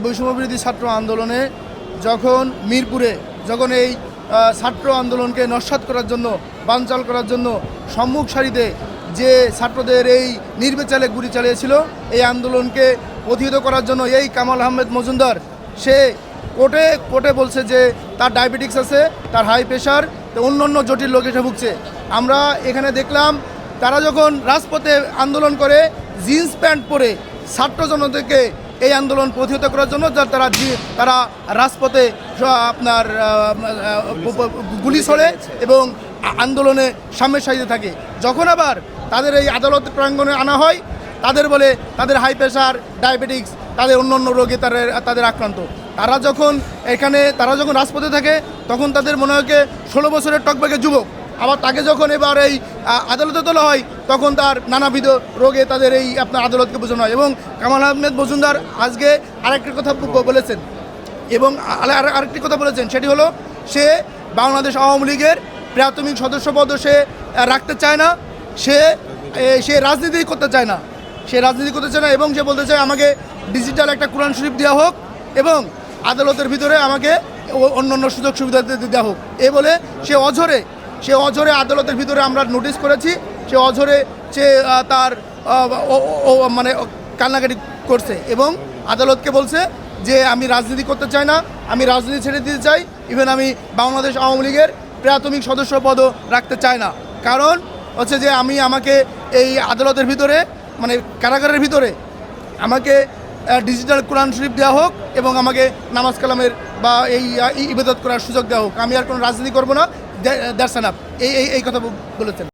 বৈষম্যবিরোধী ছাত্র আন্দোলনে যখন মিরপুরে যখন এই ছাত্র আন্দোলনকে নস্যাৎ করার জন্য বানচাল করার জন্য সম্মুখ সারিতে যে ছাত্রদের এই নির্বিচারে গুলি চালিয়েছিল, এই আন্দোলনকে প্রতিহত করার জন্য এই কামাল আহমেদ মজুমদার সে কোর্টে বলছে যে তার ডায়াবেটিক্স আছে, তার হাই প্রেশার, অন্য জটিল রোগে সে ভুগছে। আমরা এখানে দেখলাম তারা যখন রাজপথে আন্দোলন করে জিন্স প্যান্ট পরে ছাত্র জনতাকে এই আন্দোলন প্রতিহত করার জন্য তারা রাজপথে আপনার গুলি ছড়ে এবং আন্দোলনে সামনের সারিতে থাকে। যখন আবার তাদের এই আদালত প্রাঙ্গণে আনা হয়, তাদের বলে তাদের হাই প্রেশার, ডায়াবেটিক্স, তাদের অন্য রোগে তাদের আক্রান্ত। তারা যখন রাজপথে থাকে তখন তাদের মনে হয় 16 বছরের টকবাকে যুবক, আবার তাকে যখন এবার এই আদালতে তোলা হয় তখন তার নানাবিধ রোগে তাদের এই আপনার আদালতকে বোঝানো হয়। এবং কামাল আহমেদ মজুমদার আজকে আরেকটি কথা বলেছেন এবং আরেকটি কথা বলেছেন, সেটি হলো সে বাংলাদেশ আওয়ামী লীগের প্রাথমিক সদস্যপদ সে রাখতে চায় না, সে রাজনীতি করতে চায় না, এবং সে বলতে চায় আমাকে ডিজিটাল একটা কোরআন শরীফ দেওয়া হোক এবং আদালতের ভিতরে আমাকে অন্য সুযোগ সুবিধা দেওয়া হোক। বলে সে অঝরে আদালতের ভিতরে আমরা নোটিশ করেছি, সে তার মানে কান্নাকাটি করছে এবং আদালতকে বলছে যে আমি রাজনীতি করতে চাই না, আমি রাজনীতি ছেড়ে দিতে চাই, ইভেন আমি বাংলাদেশ আওয়ামী লীগের প্রাথমিক সদস্য পদও রাখতে চাই না। কারণ হচ্ছে যে আমাকে এই আদালতের ভিতরে মানে কারাগারের ভিতরে আমাকে ডিজিটাল কোরআন শরীফ দেওয়া হোক এবং আমাকে নামাজ কালামের বা এই ইবাদত করার সুযোগ দেওয়া হোক, আমি আর কোনো রাজনীতি করবো না, দ্যাটস এনাফ, এই কথা বলেছেন।